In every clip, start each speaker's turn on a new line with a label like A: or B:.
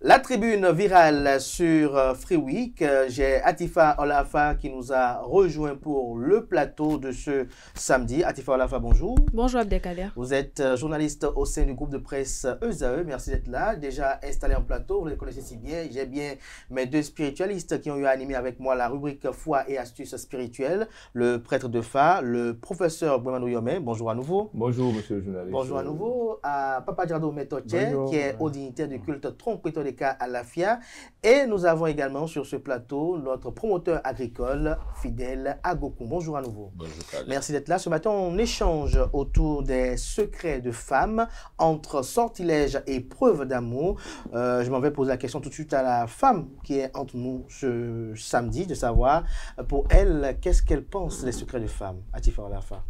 A: La tribune virale sur Free Week, j'ai Atifa Olafa qui nous a rejoint pour le plateau de ce samedi. Atifa Olafa, bonjour.
B: Bonjour Abdelkader.
A: Vous êtes journaliste au sein du groupe de presse ESAE, merci d'être là. Déjà installé en plateau, vous les connaissez si bien. J'ai bien mes deux spiritualistes qui ont eu à animer avec moi la rubrique Foi et astuces spirituelles. Le prêtre de Fa, le professeur Bouemandou Yomé, bonjour à nouveau.
C: Bonjour monsieur le journaliste.
A: Bonjour à nouveau à Papa Diardo Metoche, qui est haut dignitaire du culte Tronqueto de à l'AFIA. Et nous avons également sur ce plateau notre promoteur agricole, Fidèle Agokou. Bonjour à nouveau.
C: Bonjour.
A: Merci d'être là. Ce matin, on échange autour des secrets de femmes entre sortilèges et preuves d'amour. Je m'en vais poser la question tout de suite à la femme qui est entre nous ce samedi, de savoir pour elle, qu'est-ce qu'elle pense des secrets de femmes. Atifa Olafa.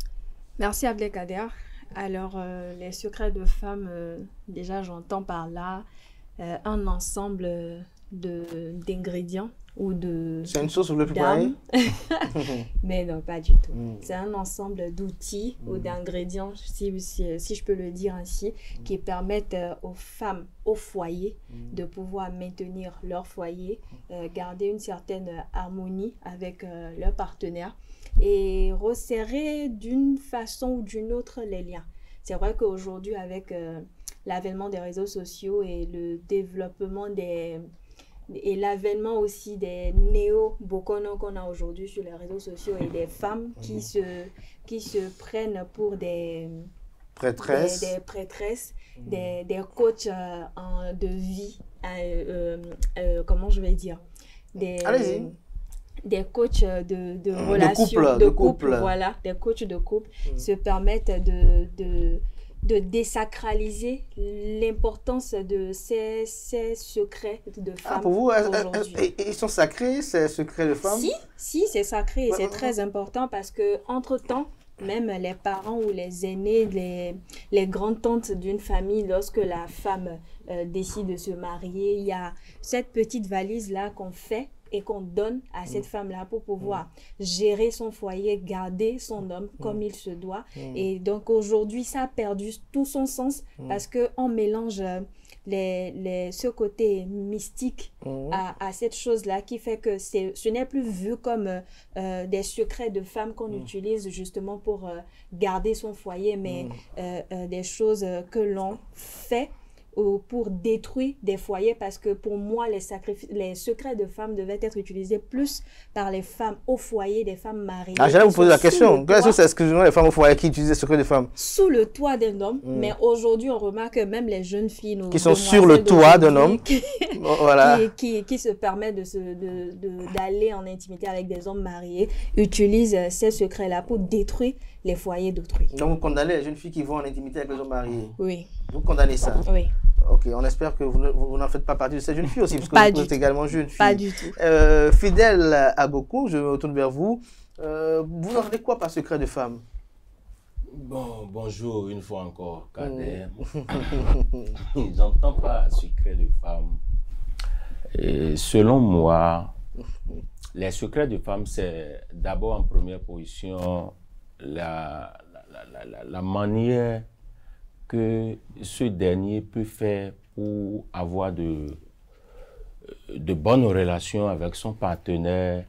B: Merci Abdelkader. Alors, les secrets de femmes, déjà j'entends par là un ensemble d'ingrédients ou de...
A: C'est une sauce, vous voulez préparer?
B: Mais non, pas du tout. C'est un ensemble d'outils ou d'ingrédients, si je peux le dire ainsi, qui permettent aux femmes au foyer de pouvoir maintenir leur foyer, garder une certaine harmonie avec leur partenaire et resserrer d'une façon ou d'une autre les liens. C'est vrai qu'aujourd'hui, avec l'avènement des réseaux sociaux et le développement et l'avènement aussi des néo-bokono qu'on a aujourd'hui sur les réseaux sociaux et des femmes qui se prennent pour des prêtresses, des coachs de vie, comment je vais dire, des coachs de relations, de couple, voilà, des coachs de couple se permettent de désacraliser l'importance de ces secrets de femmes.
A: Pour vous, ils sont sacrés, ces secrets de femmes?
B: Si, c'est sacré et c'est très important parce que entre-temps, même les parents ou les aînés, les grandes-tantes d'une famille, lorsque la femme décide de se marier, il y a cette petite valise-là qu'on fait et qu'on donne à cette femme-là pour pouvoir gérer son foyer, garder son homme comme il se doit. Et donc aujourd'hui, ça a perdu tout son sens parce qu'on mélange ce côté mystique à cette chose-là qui fait que ce n'est plus vu comme des secrets de femmes qu'on utilise justement pour garder son foyer, mais des choses que l'on fait pour détruire des foyers, parce que pour moi, les secrets de femmes devaient être utilisés plus par les femmes au foyer, des femmes mariées.
A: J'allais vous poser la question. Qu'est-ce que c'est, excusez-moi, les femmes au foyer qui utilisent les secrets de femmes?
B: Sous le toit d'un homme, mais aujourd'hui, on remarque que même les jeunes filles...
A: Qui sont sur le toit d'un homme.
B: Voilà. Qui se permettent d'aller en intimité avec des hommes mariés, utilisent ces secrets-là pour détruire les foyers d'autrui.
A: Donc vous condamnez les jeunes filles qui vont en intimité avec les hommes mariés?
B: Oui.
A: Vous condamnez ça?
B: Oui.
A: Ok, on espère que vous n'en faites pas partie de ces jeunes filles aussi, parce que vous êtes également jeune fille.
B: Pas du tout.
A: Fidèle Agokou, je me retourne vers vous. Vous entendez quoi par secret de femme?
C: Bon, bonjour une fois encore, Kader. J'entends pas secret de femme. Et selon moi, les secrets de femme, c'est d'abord en première position la manière que ce dernier peut faire pour avoir de bonnes relations avec son partenaire,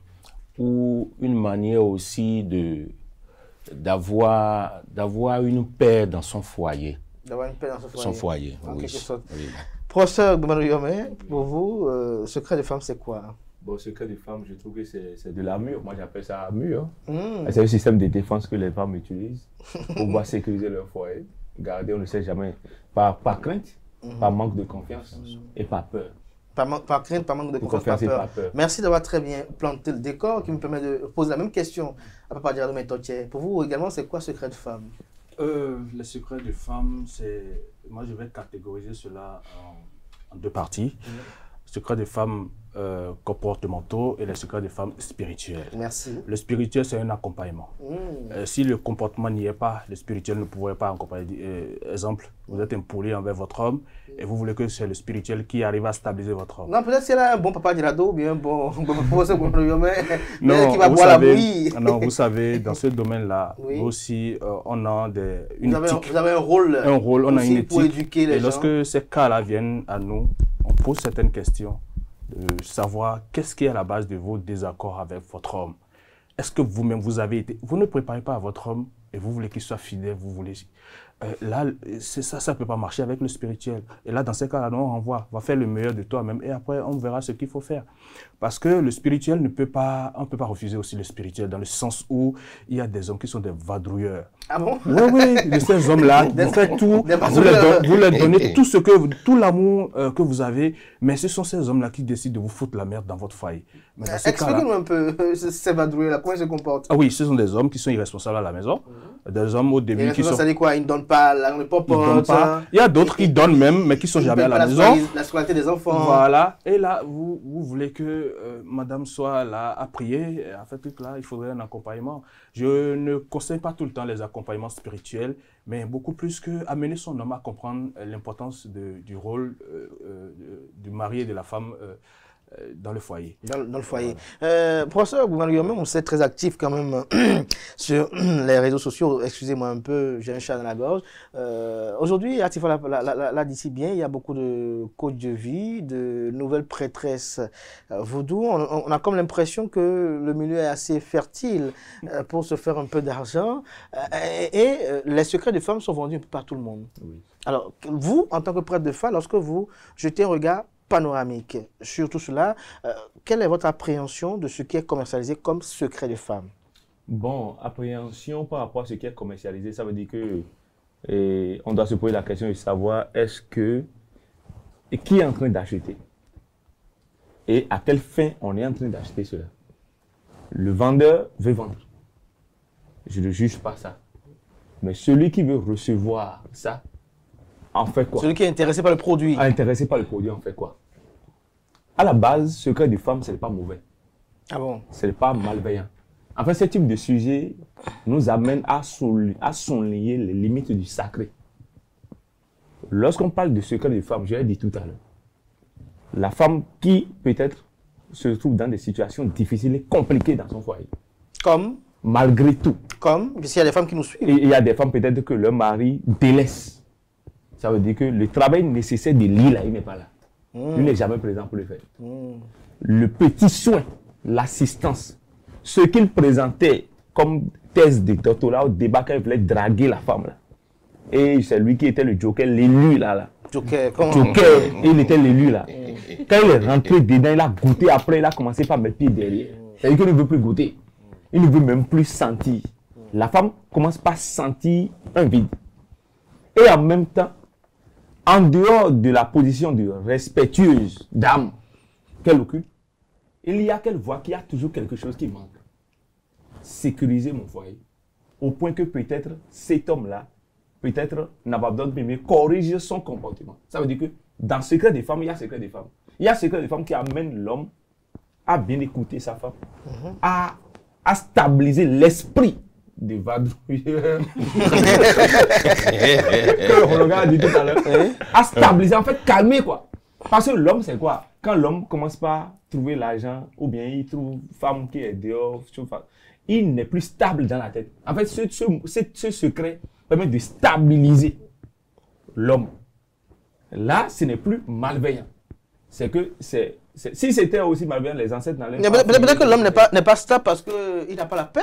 C: ou une manière aussi d'avoir une paix dans son foyer.
A: D'avoir une paix dans
C: son foyer, oui.
A: Professeur Bouemandou Yomé, pour vous, secret de femme, c'est quoi?
D: Bon, secret de femme, je trouve que c'est de l'armure. Moi, j'appelle ça armure. C'est un système de défense que les femmes utilisent pour pouvoir sécuriser leur foyer. Garder, on ne sait jamais, par crainte, par manque de confiance et par peur.
A: Par crainte, par manque de confiance, par peur. Merci d'avoir très bien planté le décor qui me permet de poser la même question à Papa Diardo Metoche. Pour vous également, c'est quoi secret de femme?
E: Le secret de femme, moi je vais catégoriser cela en deux parties. Secret de femme, comportementaux et les secrets des femmes spirituels.
A: Merci.
E: Le spirituel, c'est un accompagnement. Si le comportement n'y est pas, le spirituel ne pourrait pas accompagner. Exemple, vous êtes impoli envers votre homme et vous voulez que c'est le spirituel qui arrive à stabiliser votre homme.
A: Non, peut-être c'est là un bon papa de l'ado ou bien un bon professeur
E: Non,
A: qui va boire la bouillie.
E: Non, vous savez, dans ce domaine-là,
A: Oui.
E: nous aussi, on a une éthique.
A: Vous avez un rôle,
E: On a une
A: pour
E: éthique.
A: éduquer les
E: Et
A: gens.
E: lorsque ces cas-là viennent à nous, on pose certaines questions de savoir qu'est-ce qui est à la base de vos désaccords avec votre homme. Est-ce que vous-même, vous ne préparez pas à votre homme et vous voulez qu'il soit fidèle, vous voulez... là, ça ne peut pas marcher avec le spirituel. Et là, dans ces cas-là, on renvoie, va faire le meilleur de toi-même et après, on verra ce qu'il faut faire. Parce que le spirituel on ne peut pas refuser aussi le spirituel dans le sens où il y a des hommes qui sont des vadrouilleurs.
A: Ah bon?
E: Oui, de ces hommes-là, vous faites tout, vous leur donnez tout l'amour que vous avez, mais ce sont ces hommes-là qui décident de vous foutre la merde dans votre foyer.
A: Expliquez-nous un peu ces vadrouilleurs-là, comment ils se comportent?
E: Ah oui, ce sont des hommes qui sont irresponsables à la maison, des hommes au début qui sont...
A: Ça dit quoi? Ils ne donnent pas la popote.
E: Il y a d'autres qui donnent même, mais qui sont jamais à la maison.
A: La scolarité des enfants.
E: Voilà, et là, vous voulez que madame soit là à prier, et en fait, là, il faudrait un accompagnement. Je ne conseille pas tout le temps les accompagnements spirituels, mais beaucoup plus que amener son homme à comprendre l'importance du rôle du mari et de la femme dans le foyer.
A: Dans le foyer. Professeur Gouvernement, on sait très actif quand même sur les réseaux sociaux. Excusez-moi un peu, j'ai un chat dans la gorge. Aujourd'hui, Atifa l'a dit si bien, il y a beaucoup de coachs de vie, de nouvelles prêtresses vaudou. On a comme l'impression que le milieu est assez fertile pour se faire un peu d'argent. Et les secrets de femmes sont vendus un peu par tout le monde. Oui. Alors, vous, en tant que prêtre de femme, lorsque vous jetez un regard panoramique sur tout cela, quelle est votre appréhension de ce qui est commercialisé comme secret de femme?
D: Bon, appréhension par rapport à ce qui est commercialisé, ça veut dire que on doit se poser la question de savoir est-ce que et qui est en train d'acheter et à quelle fin on est en train d'acheter cela. Le vendeur veut vendre. Je ne juge pas ça. Mais celui qui veut recevoir ça, en fait quoi?
A: Celui qui est intéressé par le produit.
D: Intéressé par le produit, en fait quoi? À la base, secret de femme, ce n'est pas mauvais.
A: Ah bon?
D: Ce n'est pas malveillant. En fait, ce type de sujet nous amène à souligner les limites du sacré. Lorsqu'on parle de secret de femme, je l'ai dit tout à l'heure, la femme qui peut-être se trouve dans des situations difficiles et compliquées dans son foyer.
A: Comme?
D: Malgré tout.
A: Comme? Puisqu'il y a des femmes qui nous suivent.
D: Et il y a des femmes peut-être que leur mari délaisse. Ça veut dire que le travail nécessaire de lit, là, il n'est pas là. Il n'est jamais présent pour le faire. Le petit soin, l'assistance, ce qu'il présentait comme thèse de doctorat au débat quand il voulait draguer la femme. Là. Et c'est lui qui était le joker, l'élu là.
A: Joker,
D: il était l'élu là. Quand il est rentré dedans, il a goûté, après il a commencé par mettre pied derrière. C'est-à-dire qu'il ne veut plus goûter. Il ne veut même plus sentir. La femme commence par sentir un vide. Et en même temps, en dehors de la position de respectueuse dame qu'elle occupe, il y a qu'elle voit qu'il y a toujours quelque chose qui manque. Sécuriser mon foyer. Au point que peut-être cet homme-là, peut-être n'a pas besoin de m'aimer, corrige son comportement. Ça veut dire que dans secret des femmes, il y a secret des femmes. Il y a secret des femmes qui amènent l'homme à bien écouter sa femme, à stabiliser l'esprit de vadrouilleur. Que Roland a dit tout à l'heure. À stabiliser, en fait, calmer quoi. Parce que l'homme, c'est quoi? Quand l'homme commence par trouver l'argent, ou bien il trouve une femme qui est dehors, il n'est plus stable dans la tête. En fait, ce secret permet de stabiliser l'homme. Là, ce n'est plus malveillant. C'est que si c'était aussi malveillant, les ancêtres n'allaient pas...
A: Peut-être que l'homme n'est pas stable parce qu'il n'a pas la paix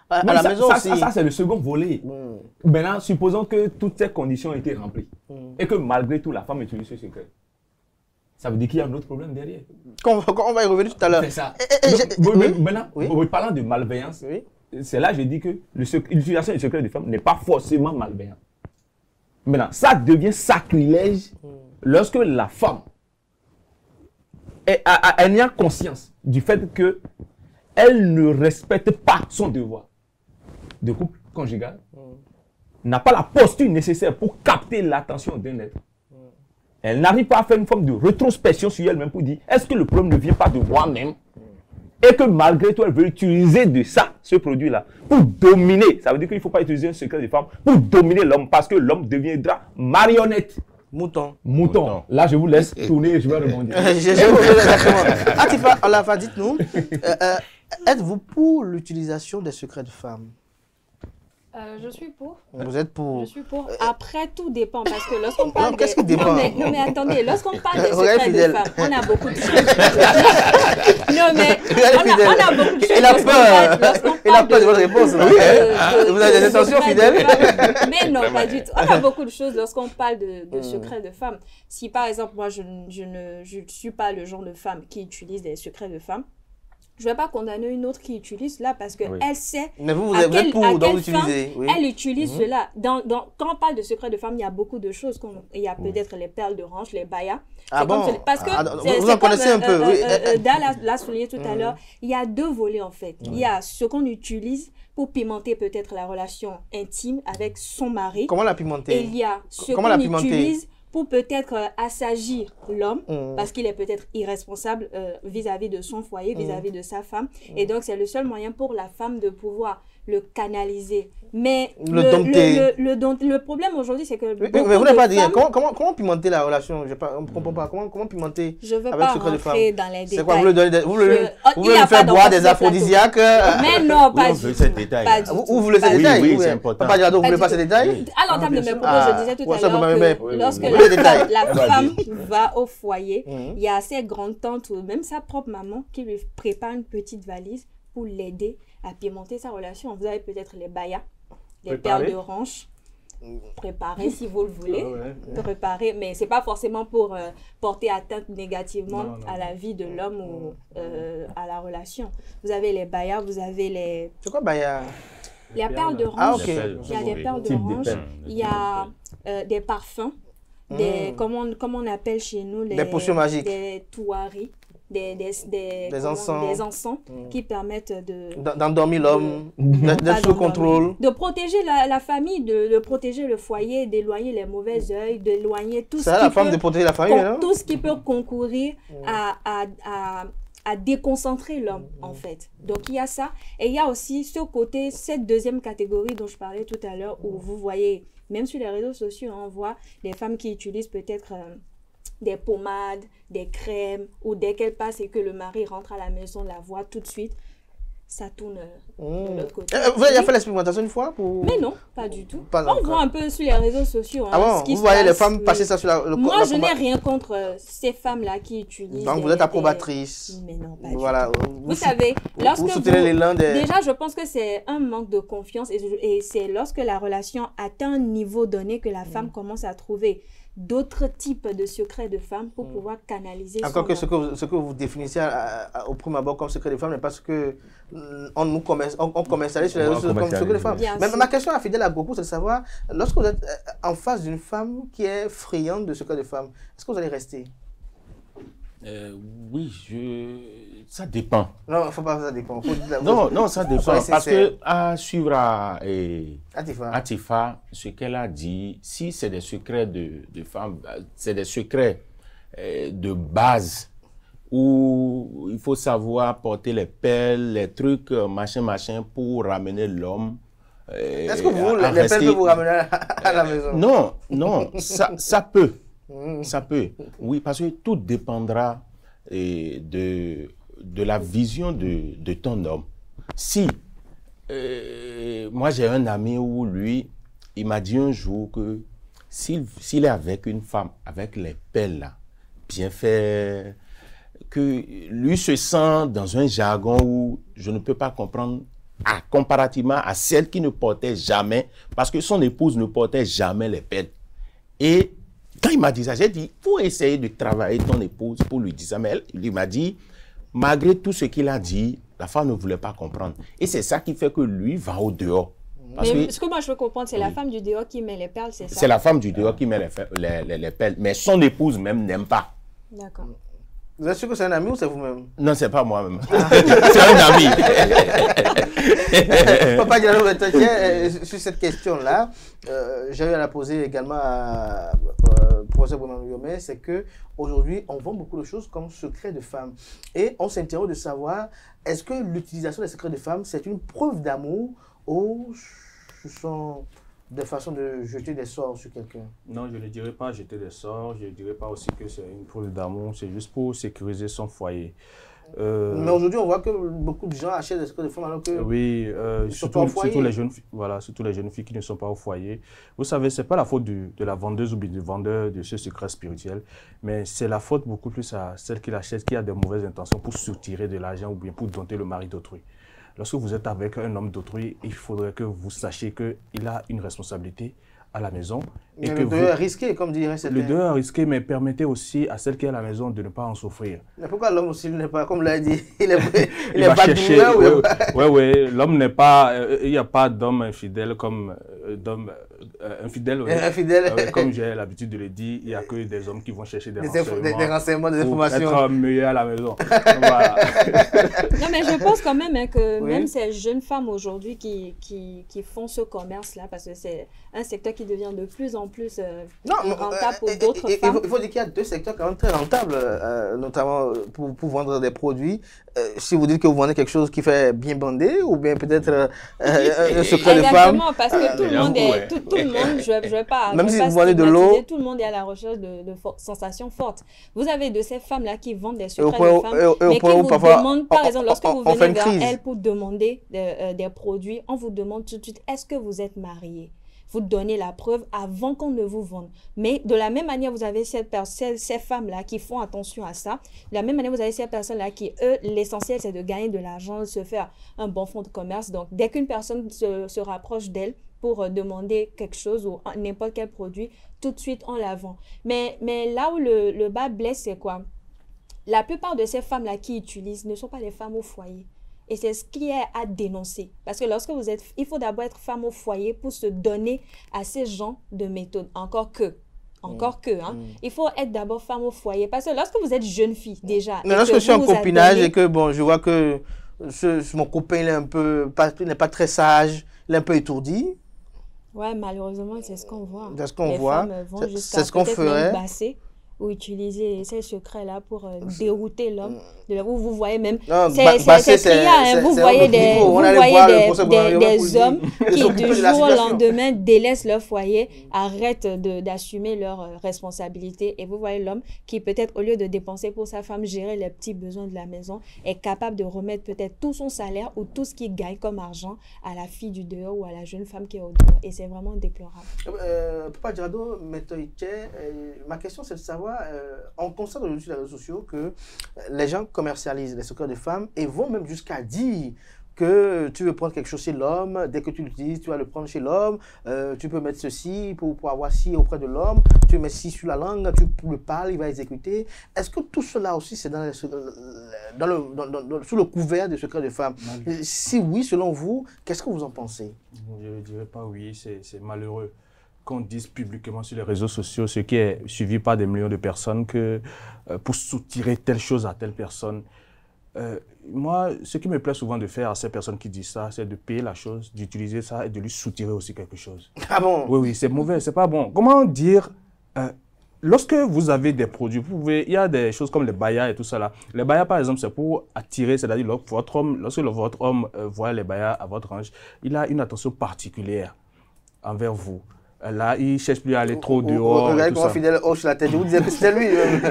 A: à la maison aussi.
D: Ça c'est le second volet. Maintenant, supposons que toutes ces conditions ont été remplies et que malgré tout, la femme utilise ce secret. Ça veut dire qu'il y a un autre problème derrière.
A: On va y revenir tout à l'heure.
D: C'est ça. Maintenant, parlant de malveillance, c'est là que je dis que l'utilisation du secret de femme n'est pas forcément malveillante. Maintenant, ça devient sacrilège lorsque la femme elle a conscience du fait qu'elle ne respecte pas son devoir de couple conjugal, n'a pas la posture nécessaire pour capter l'attention d'un être. Elle n'arrive pas à faire une forme de rétrospection sur elle-même pour dire, est-ce que le problème ne vient pas de moi-même? Et que malgré tout, elle veut utiliser de ça, ce produit-là, pour dominer. Ça veut dire qu'il ne faut pas utiliser un secret de femme pour dominer l'homme, parce que l'homme deviendra marionnette.
A: Mouton.
D: Mouton. Là, je vous laisse tourner et je vais rebondir.
A: Exactement. Atifa, Olafa, dites-nous, êtes-vous pour l'utilisation des secrets de femmes?
B: Je suis pour.
A: Vous êtes pour.
B: Je suis pour. Après, tout dépend parce que lorsqu'on parle.
A: Qu'est-ce qui dépend?
B: Non, mais attendez, lorsqu'on parle des secrets de femmes, on a beaucoup de choses. Non, mais on a beaucoup de choses.
A: Il a peur. Il a peur de votre réponse. Vous avez des intentions fidèles?
B: Mais non, pas du tout. On a beaucoup de choses lorsqu'on parle de secrets de femmes. Si par exemple, moi, je ne suis pas le genre de femme qui utilise des secrets de femmes, je ne vais pas condamner une autre qui utilise cela parce qu'elle sait.
A: Mais vous êtes pour, donc vous utilisez.
B: Oui. Elle utilise cela. Quand on parle de secret de femme, il y a beaucoup de choses. Il y a peut-être les perles de hanche, les bayas.
A: Ah bon?
B: Parce que
A: vous en connaissez un peu. Oui.
B: Dal l'a souligné tout à l'heure. Il y a deux volets en fait. Il y a ce qu'on utilise pour pimenter peut-être la relation intime avec son mari.
A: Comment la pimenter?
B: Et il y a ce qu'on utilise pour peut-être assagir l'homme, parce qu'il est peut-être irresponsable vis-à-vis de son foyer, vis-à-vis de sa femme. Et donc, c'est le seul moyen pour la femme de pouvoir le canaliser. Mais le problème aujourd'hui, c'est que...
A: Mais vous n'avez pas dit, comment pimenter la relation? Je ne comprends pas. Comment pimenter
B: je veux pas rentrer dans les détails.
A: C'est quoi? Vous voulez lui faire boire des aphrodisiaques?
B: Mais non, pas
C: du tout.
A: Vous voulez ces détails?
C: Oui, c'est important.
A: Vous ne voulez pas ces détails?
B: À l'entame de mes propos, je disais tout à l'heure que lorsque la femme va au foyer, il y a ses grandes-tantes ou même sa propre maman qui lui prépare une petite valise pour l'aider à pimenter sa relation. Vous avez peut-être les bayas, les perles de hanche. Préparer si vous le voulez, préparer, mais c'est pas forcément pour porter atteinte négativement à la vie de l'homme ou à la relation. Vous avez les bayas, vous avez les...
A: C'est quoi bayas?
B: Les perles de hanche.
A: Ah, ok.
B: Il y a des perles de hanche, il y a des parfums, comme on appelle chez nous,
A: des potions magiques,
B: des touaris. Des encens qui permettent
A: d'endormir l'homme, d'être sous contrôle.
B: De protéger la famille, de protéger le foyer, d'éloigner les mauvais œils, d'éloigner tout ce qui
A: peut... C'est à la femme de protéger la famille, non?
B: Tout ce qui peut concourir à déconcentrer l'homme, en fait. Donc, il y a ça. Et il y a aussi ce côté, cette deuxième catégorie dont je parlais tout à l'heure, où vous voyez, même sur les réseaux sociaux, on voit des femmes qui utilisent peut-être... des pommades, des crèmes, ou dès qu'elle passe et que le mari rentre à la maison, la voit tout de suite, ça tourne de l'autre côté.
A: Vous avez déjà fait l'expérimentation une fois
B: Mais non, pas du tout. On voit un peu sur les réseaux sociaux.
A: Ah bon, vous voyez les femmes passer ça sur
B: Moi, je n'ai rien contre ces femmes-là qui utilisent...
A: Donc, vous êtes approbatrice.
B: Mais non, pas
A: voilà.
B: du tout. Vous savez, lorsque
A: vous soutenez l'élan des...
B: Déjà, je pense que c'est un manque de confiance et c'est lorsque la relation atteint un niveau donné que la femme commence à trouver d'autres types de secrets de femmes pour pouvoir canaliser
A: encore que ce que vous définissez au premier abord comme secret de femme n'est pas ce que on commercialise sur les réseaux comme secret de femme. Mais ma question à fidèle à beaucoup, c'est de savoir, lorsque vous êtes en face d'une femme qui est friande de secrets de femme, est-ce que vous allez rester?
C: Oui, ça dépend.
A: Non, il ne faut pas, ça dépend.
C: Non, ça dépend. Parce que à suivre
A: Atifa,
C: ce qu'elle a dit, si c'est des secrets de femmes, c'est des secrets de base où il faut savoir porter les perles, les trucs, machin, pour ramener l'homme.
A: Est-ce que les perles peuvent vous ramener à la maison?
C: Non, ça peut. Ça peut, oui, parce que tout dépendra de la vision de ton homme. Si, moi j'ai un ami où lui, il m'a dit un jour que s'il est avec une femme, avec les pelles là, bien fait, que lui se sent dans un jargon où je ne peux pas comprendre comparativement à celle qui ne portait jamais, parce que son épouse ne portait jamais les pelles. Et quand il m'a dit ça, j'ai dit, il faut essayer de travailler ton épouse pour lui dire ça. Mais il m'a dit, malgré tout ce qu'il a dit, la femme ne voulait pas comprendre. Et c'est ça qui fait que lui va au dehors.
B: Mais ce que moi je veux comprendre, c'est la femme du dehors qui met les perles, c'est ça?
C: C'est la femme du dehors qui met les perles. Mais son épouse même n'aime pas.
B: D'accord.
A: Vous êtes sûr que c'est un ami ou c'est vous-même?
C: Non, c'est pas moi-même. C'est un ami.
A: Papa Diallo, sur cette question-là, j'ai eu à la poser également à professeur Bruno Yomé, c'est qu'aujourd'hui, on vend beaucoup de choses comme secrets de femmes. Et on s'interroge de savoir, est-ce que l'utilisation des secrets de femmes, c'est une preuve d'amour ou ce sont des façons de jeter des sorts sur quelqu'un?
E: Non, je ne dirais pas jeter des sorts, je ne dirais pas aussi que c'est une preuve d'amour, c'est juste pour sécuriser son foyer.
A: Mais aujourd'hui, on voit que beaucoup de gens achètent des secrets de femmes alors que
E: oui, surtout les jeunes filles, voilà, surtout les jeunes filles qui ne sont pas au foyer. Vous savez, ce n'est pas la faute de la vendeuse ou du vendeur de ce secret spirituel, mais c'est la faute beaucoup plus à celle qui l'achète, qui a de mauvaises intentions pour soutirer de l'argent ou bien pour dompter le mari d'autrui. Lorsque vous êtes avec un homme d'autrui, il faudrait que vous sachiez qu'il a une responsabilité à la maison.
A: Et que le deuil est risqué, comme dirait certains.
E: Le deuil est risqué, mais permettez aussi à celle qui est à la maison de ne pas en souffrir.
A: Mais pourquoi l'homme aussi n'est pas, comme l'a dit, il
E: va chercher. Oui, l'homme n'est pas, il n'y a pas d'homme infidèle comme d'homme infidèle. Oui.
A: Infidèle.
E: Comme j'ai l'habitude de le dire, il n'y a que des hommes qui vont chercher des
A: renseignements, des informations.
E: Pour être mieux à la maison. Voilà.
B: Non, mais je pense quand même que même ces jeunes femmes aujourd'hui qui font ce commerce-là, parce que c'est un secteur qui devient de plus en plus rentable pour d'autres femmes.
A: Il faut dire qu'il y a deux secteurs quand même très rentables, notamment pour vendre des produits. Si vous dites que vous vendez quelque chose qui fait bien bander, ou bien peut-être un secret de femme.
B: Exactement, parce que tout le monde est, tout le monde, je vais pas,
A: même si vous vendez de l'eau,
B: tout le monde est à la recherche de sensations fortes. Vous avez de ces femmes-là qui vendent des secrets de femmes, mais qui vous demandent, par exemple, lorsque vous venez vers elles pour demander des produits, on vous demande tout de suite, est-ce que vous êtes marié? Vous donnez la preuve avant qu'on ne vous vende. Mais de la même manière, vous avez ces femmes-là qui font attention à ça. De la même manière, vous avez ces personnes-là qui, eux, l'essentiel, c'est de gagner de l'argent, de se faire un bon fonds de commerce. Donc, dès qu'une personne se rapproche d'elle pour demander quelque chose ou n'importe quel produit, tout de suite, on la vend. Mais là où le bas blesse, c'est quoi? La plupart de ces femmes-là qui utilisent ne sont pas des femmes au foyer. Et c'est ce qui est à dénoncer. Parce que lorsque vous êtes... Il faut d'abord être femme au foyer pour se donner à ces gens de méthode. Encore que. Il faut être d'abord femme au foyer. Parce que lorsque vous êtes jeune fille, déjà...
A: Mais lorsque je suis en copinage et que, bon, je vois que mon copain, il n'est pas très sage, il est un peu étourdi.
B: Ouais, malheureusement, c'est ce qu'on voit.
A: C'est ce qu'on voit.
B: C'est ce qu'on ferait. Ou utiliser ces secrets-là pour dérouter l'homme. Vous voyez même, c'est criant, vous voyez des hommes qui du jour au lendemain délaissent leur foyer, arrêtent d'assumer leurs responsabilités. Et vous voyez l'homme qui peut-être, au lieu de dépenser pour sa femme, gérer les petits besoins de la maison, est capable de remettre peut-être tout son salaire ou tout ce qu'il gagne comme argent à la fille du dehors ou à la jeune femme qui est au dehors. Et c'est vraiment déplorable.
A: Papa Djado, ma question c'est de savoir, on constate aujourd'hui sur les réseaux sociaux que les gens commercialisent les secrets de femmes et vont même jusqu'à dire que tu veux prendre quelque chose chez l'homme, dès que tu l'utilises, tu vas le prendre chez l'homme, tu peux mettre ceci pour avoir ci auprès de l'homme, tu mets ci sur la langue, tu le parles, il va exécuter. Est-ce que tout cela aussi c'est sous le couvert des secrets de femmes? Si oui, selon vous, qu'est-ce que vous en pensez?
E: Je ne dirais pas oui, c'est malheureux qu'on dise publiquement sur les réseaux sociaux, ce qui est suivi par des millions de personnes, que pour soutirer telle chose à telle personne. Moi, ce qui me plaît souvent de faire à ces personnes qui disent ça, c'est de payer la chose, d'utiliser ça et de lui soutirer aussi quelque chose.
A: Ah bon?
E: Oui, c'est mauvais, c'est pas bon. Comment dire, lorsque vous avez des produits, il y a des choses comme les bayas et tout ça là. Les bayas, par exemple, c'est pour attirer, c'est-à-dire lorsque votre homme voit les bayas à votre ange, il a une attention particulière envers vous. Là, il ne cherche plus à aller trop dehors.
A: Regardez comment Fidèle hoche la tête. Je vous disais que c'était lui.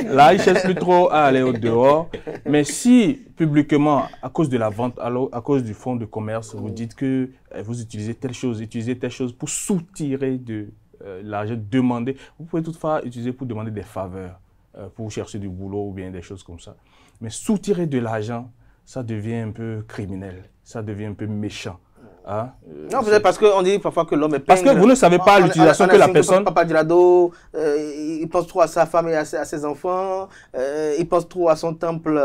E: Là, il ne cherche plus trop à aller au dehors. Mais si, publiquement, à cause de la vente, à cause du fonds de commerce, vous dites que vous utilisez telle chose pour soutirer de l'argent, demander. Vous pouvez toutefois utiliser pour demander des faveurs, pour chercher du boulot ou bien des choses comme ça. Mais soutirer de l'argent, ça devient un peu criminel. Ça devient un peu méchant. Hein?
A: Non, peut-être parce qu'on dit parfois que l'homme est
E: parce que vous ne savez pas l'utilisation que la personne...
A: Papa Djado, il pense trop à sa femme et à ses enfants, il pense trop à son temple,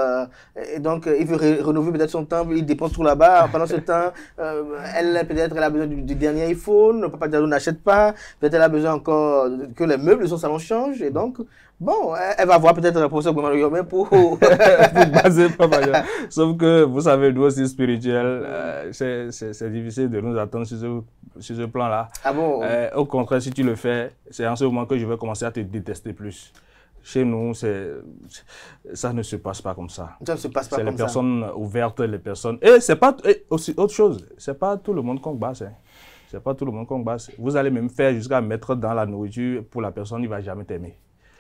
A: et donc il veut rénover peut-être son temple, il dépense trop là-bas. Pendant ce temps, elle a besoin du dernier iPhone, Papa Djado n'achète pas, peut-être elle a besoin encore que les meubles de son salon changent, et donc... Bon, elle va voir peut-être le professeur Bruno Yomé pour baser
E: Papa Djado. Sauf que, vous savez, nous aussi spirituels, c'est difficile. difficile de nous attendre sur ce plan-là.
A: Ah bon?
E: Au contraire, si tu le fais, c'est en ce moment que je vais commencer à te détester plus. Chez nous, ça ne se passe pas comme ça.
A: Ça ne se passe pas
E: C'est
A: comme
E: les
A: ça.
E: personnes ouvertes, les personnes... Et c'est pas... Et aussi, autre chose, c'est pas tout le monde qu'on basse. Hein. C'est pas tout le monde qu'on basse. Vous allez même faire jusqu'à mettre dans la nourriture pour la personne, il va jamais t'aimer.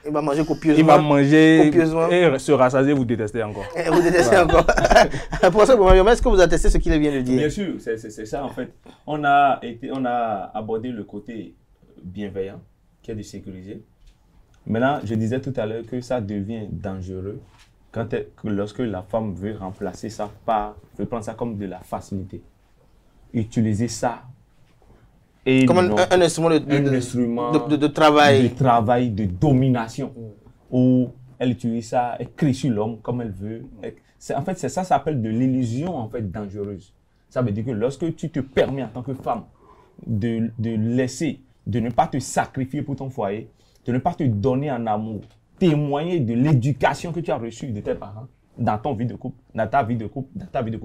A: Il va manger copieusement.
E: Il va manger
A: copieusement.
E: et se rassasier, vous détestez encore.
A: Et vous détestez encore. Pour ça, est-ce que vous attestez ce qu'il vient de dire?
D: Bien sûr, c'est ça en fait. On a abordé le côté bienveillant, qui est de sécuriser. Maintenant, je disais tout à l'heure que ça devient dangereux lorsque la femme veut remplacer ça veut prendre ça comme de la facilité. Utiliser ça. Et
A: comme un instrument de travail.
D: De travail, de domination. Où elle utilise ça, elle crie sur l'homme comme elle veut. En fait, ça s'appelle de l'illusion en fait dangereuse. Ça veut dire que lorsque tu te permets en tant que femme de laisser, de ne pas te sacrifier pour ton foyer, de ne pas te donner en amour, témoigner de l'éducation que tu as reçue de tes parents dans ta vie de couple,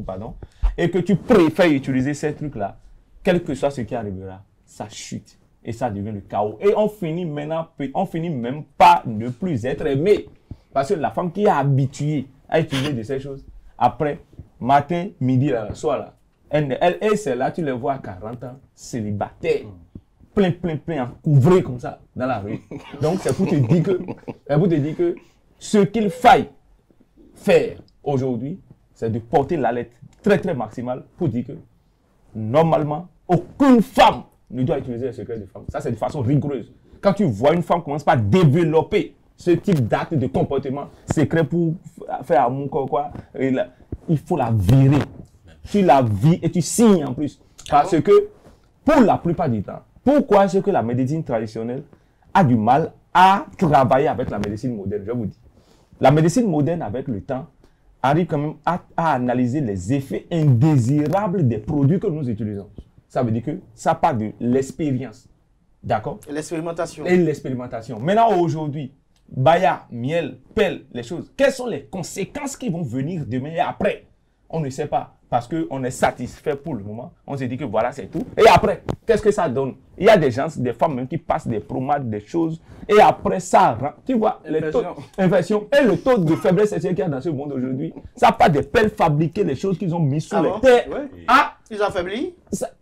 D: pardon, et que tu préfères utiliser ces trucs-là, quel que soit ce qui arrivera, ça chute et ça devient le chaos. Et on finit même par ne plus être aimé. Parce que la femme qui est habituée à utiliser de ces choses, après, matin, midi, là, soir, là, elle c'est là, tu les vois à 40 ans, célibataire. Plein, couvré comme ça dans la rue. Donc, c'est pour te dire que ce qu'il faille faire aujourd'hui, c'est de porter l'alerte très, très maximale pour dire que normalement, aucune femme ne doit utiliser les secrets de femme. Ça, c'est de façon rigoureuse. Quand tu vois une femme commence par développer ce type d'acte de comportement secret pour faire amour, quoi, il faut la virer. Tu la vis et tu signes en plus. Parce que, pour la plupart du temps, pourquoi est-ce que la médecine traditionnelle a du mal à travailler avec la médecine moderne? Je vous dis. La médecine moderne, avec le temps, arrive quand même à analyser les effets indésirables des produits que nous utilisons. Ça veut dire que ça part de l'expérience. D'accord?
A: Et l'expérimentation.
D: Et l'expérimentation. Maintenant, aujourd'hui, baya, miel, pelle, les choses. Quelles sont les conséquences qui vont venir demain et après? On ne sait pas. Parce qu'on est satisfait pour le moment. On se dit que voilà, c'est tout. Et après, qu'est-ce que ça donne? Il y a des gens, des femmes même qui passent des promades, des choses. Et après, ça rend. Tu vois, l'infection et le taux de faiblesse sexuelle qu'il y a dans ce monde aujourd'hui. Ça part des pelles fabriquées, les choses qu'ils ont mises sous les terres.
A: Ouais. Ah, ils ont affaibli?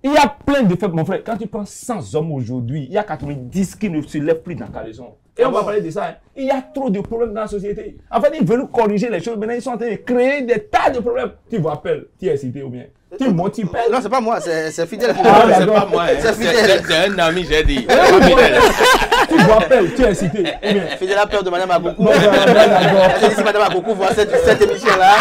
D: Il y a plein de faibles. Mon frère, quand tu prends 100 hommes aujourd'hui, il y a 90 qui ne se lèvent plus dans caleçon. Et on va parler de ça. Hein. Il y a trop de problèmes dans la société. En fait, ils veulent corriger les choses. Maintenant, ils sont en train de créer des tas de problèmes. Tu vous appelles, tu es cité ou bien? Tu montes, tu pelles.
A: Non, c'est pas moi, c'est Fidèle.
C: C'est pas moi.
A: C'est Fidèle.
C: C'est un ami, j'ai dit.
D: Tu vous appelles, tu es cité.
A: Fidèle a peur de Madame Agoukou. Si Madame Agoukou voit cette émission-là.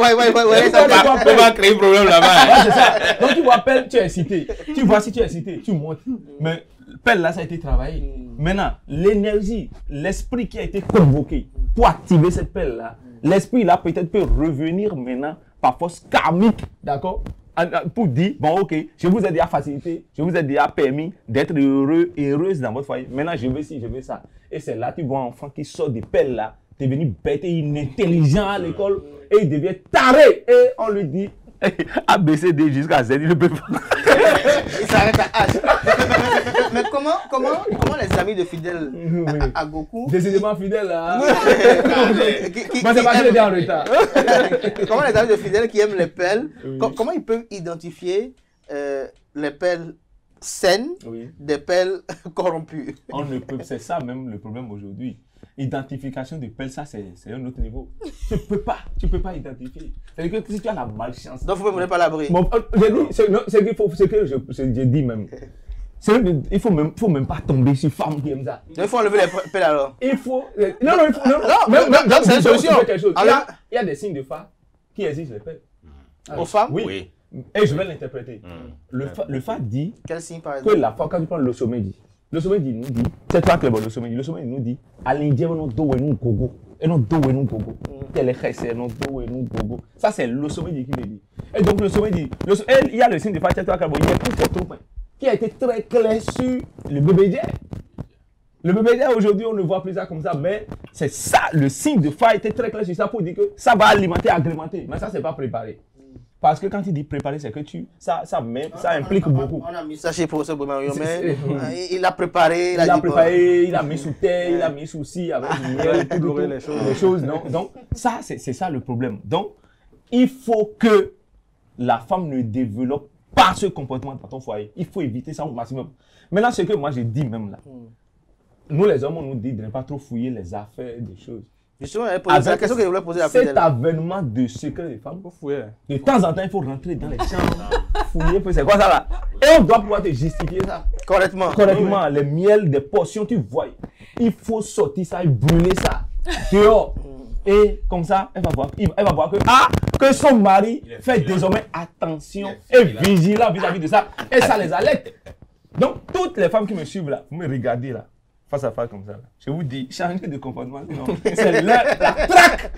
A: Ouais.
C: On va créer un problème là-bas.
D: C'est ça. Donc, tu vous appelles, tu es cité. Tu vois si tu es cité, tu montes. Mais pelle là, ça a été travaillé. Maintenant, l'énergie, l'esprit qui a été convoqué pour activer cette pelle là, l'esprit là peut-être peut revenir maintenant par force karmique, d'accord, pour dire, bon ok, je vous ai déjà facilité, je vous ai déjà permis d'être heureux, heureuse dans votre foyer. Maintenant, je veux ci, je veux ça. Et c'est là, tu vois un enfant qui sort des pelles là, devenu bête et inintelligent à l'école, et il devient taré. Et on lui dit, ABCD jusqu'à Z, il ne peut pas.
A: Il s'arrête à H. Mais comment les amis de Fidèle à Goku...
D: Décidément Fidèle là. Moi, c'est pas que j'étais en retard.
A: Comment les amis de Fidèle qui aiment les pelles, comment ils peuvent identifier les pelles saines des pelles corrompues?
D: On ne peut, c'est ça même le problème aujourd'hui. Identification de pelles, ça c'est un autre niveau. Tu peux pas identifier. C'est-à-dire que si tu as la malchance.
A: Donc vous ne pouvez pas l'abri.
D: C'est que je dis même. Il faut même pas tomber sur femme qui aime ça.
A: Il faut enlever les pelles alors.
D: Il faut.
A: Non, c'est une solution.
D: Il y a des signes de phare qui exigent les pelles.
A: Aux femmes?
C: Oui.
D: Et je vais l'interpréter. Le phare dit
A: quel signe par
D: que
A: exemple?
D: la femme, quand tu prends le sommet dit. Le sommet dit, nous dit, c'est toi qui es bon, le sommet nous dit, allez-y, nous do et nous gogo. Et nous do et nous gogo. Tel est c'est nous do et nous gogo. Ça, c'est le sommet qui le dit. Et donc, le sommet dit, il y a le signe de phare, c'est toi qui es bon, il y a plus de troupes qui a été très clair sur le bébé dière. Le bébé dière, aujourd'hui, on ne voit plus ça comme ça, mais c'est ça, le signe de phare était très clair sur ça pour dire que ça va alimenter, agrémenter. Mais ça, c'est pas préparé. Parce que quand il dit préparer, c'est que ça implique beaucoup.
A: On a mis ça chez le professeur Boumarion, mais il a préparé.
D: Il a préparé, il a mis sous terre, il a mis sous ci, avec du miel, tout, les choses. Non? Donc, ça, c'est ça le problème. Donc, il faut que la femme ne développe pas ce comportement dans ton foyer. Il faut éviter ça au maximum. Maintenant, ce que moi je dis même là, nous les hommes, on nous dit de ne pas trop fouiller les affaires des choses.
A: Justement, c'est la question que je voulais poser à
D: Cet avènement de secret des femmes, de temps en temps, il faut rentrer dans les chambres, fouiller, c'est quoi ça là? Et on doit pouvoir te justifier ça.
A: Correctement.
D: Correctement, les miels, des portions, tu vois. Il faut sortir ça et brûler ça dehors. Et comme ça, elle va voir que son mari fait désormais attention et vigilant vis-à-vis de ça. Et ça les alerte. Donc, toutes les femmes qui me suivent là, vous me regardez là, face à face comme ça. Là. Je vous dis, changez de comportement. C'est la traque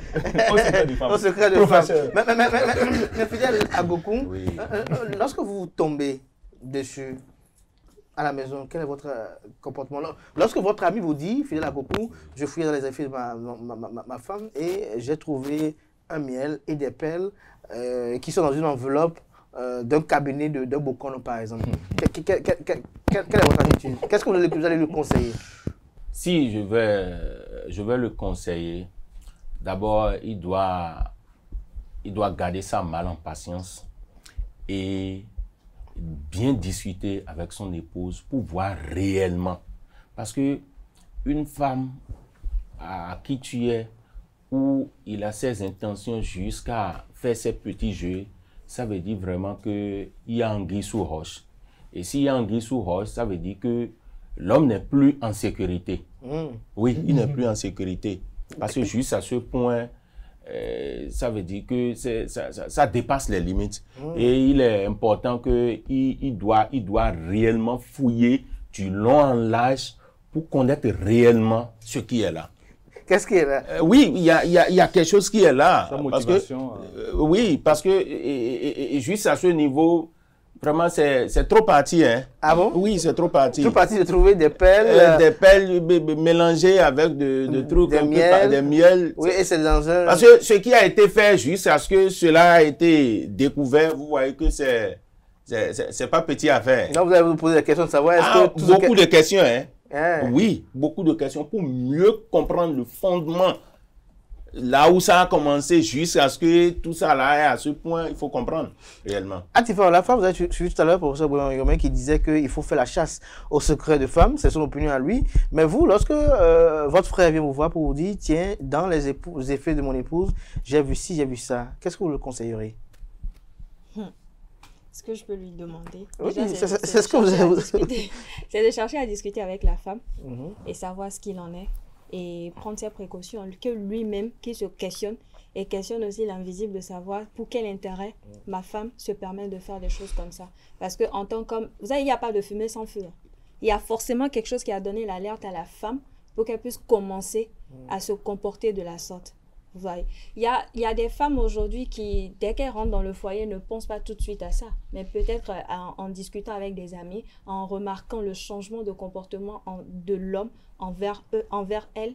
D: au secret de femme.
A: Au secret de femme. Mais fidèle à Goku, lorsque vous tombez dessus à la maison, quel est votre comportement? Lorsque votre ami vous dit, fidèle à Goku, je fouillais dans les affaires de ma femme et j'ai trouvé un miel et des perles qui sont dans une enveloppe d'un cabinet de Bokono, par exemple. Quelle est votre attitude? Qu'est-ce que vous allez lui conseiller?
C: Si je vais le conseiller, d'abord, il doit garder sa mal en patience et bien discuter avec son épouse pour voir réellement. Parce que une femme à qui tu es, où il a ses intentions jusqu'à faire ses petits jeux, ça veut dire vraiment qu'il y a anguille sous roche. Et s'il y a anguille sous roche, ça veut dire que l'homme n'est plus en sécurité. Oui, il n'est plus en sécurité. Parce que juste à ce point, ça veut dire que ça dépasse les limites. Et il est important qu'il doit réellement fouiller du long en large pour connaître réellement ce qui est là.
A: Qu'est-ce qui est là?
C: Oui, il y a quelque chose qui est là.
E: Sa motivation.
C: Oui, parce que juste à ce niveau, vraiment, c'est trop parti. Hein?
A: Ah bon?
C: Oui, c'est trop parti.
A: Trop parti de trouver des perles.
C: Des perles mélangées avec de trucs, des miels.
A: Oui, et c'est dans un...
C: Parce que ce qui a été fait jusqu'à ce que cela a été découvert, vous voyez que c'est pas petit à faire.
A: Non, vous allez vous poser la question de savoir est-ce que...
C: Beaucoup de questions, hein?
A: Hein?
C: Oui, beaucoup de questions pour mieux comprendre le fondement. Là où ça a commencé jusqu'à ce que tout ça là est à ce point, il faut comprendre réellement.
A: Atifa, la femme, vous avez suivi tout à l'heure le professeur Boumarion qui disait qu'il faut faire la chasse au secret de femme, c'est son opinion à lui. Mais vous, lorsque votre frère vient vous voir pour vous dire, tiens, dans les effets de mon épouse, j'ai vu ci, j'ai vu ça, qu'est-ce que vous le conseillerez?
B: Ce que je peux lui demander,
A: oui,
B: déjà,
A: c'est ce que vous avez...
B: C'est de chercher à discuter avec la femme et savoir ce qu'il en est et prendre ses précautions, que lui-même, qu'il se questionne et questionne aussi l'invisible de savoir pour quel intérêt ma femme se permet de faire des choses comme ça. Parce que en tant qu'homme, vous savez, il n'y a pas de fumée sans feu. Il y a forcément quelque chose qui a donné l'alerte à la femme pour qu'elle puisse commencer à se comporter de la sorte. Il y a des femmes aujourd'hui qui, dès qu'elles rentrent dans le foyer, ne pensent pas tout de suite à ça. Mais peut-être en discutant avec des amis, en remarquant le changement de comportement de l'homme envers elle,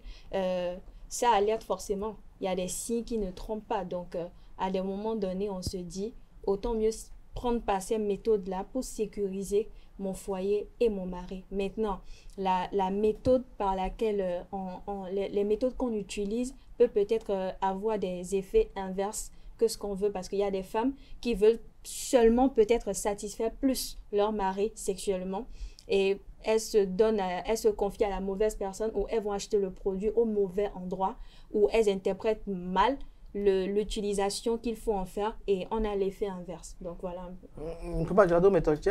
B: ça alerte forcément. Il y a des signes qui ne trompent pas. Donc, à des moments donnés, on se dit, autant mieux prendre par ces méthodes-là pour sécuriser mon foyer et mon mari. Maintenant, la méthode par laquelle les méthodes qu'on utilise peut-être avoir des effets inverses que ce qu'on veut, parce qu'il y a des femmes qui veulent seulement peut-être satisfaire plus leur mari sexuellement et elles se confient à la mauvaise personne ou elles vont acheter le produit au mauvais endroit ou elles interprètent mal l'utilisation qu'il faut en faire et on a l'effet inverse. Donc voilà.
A: On peut pas dire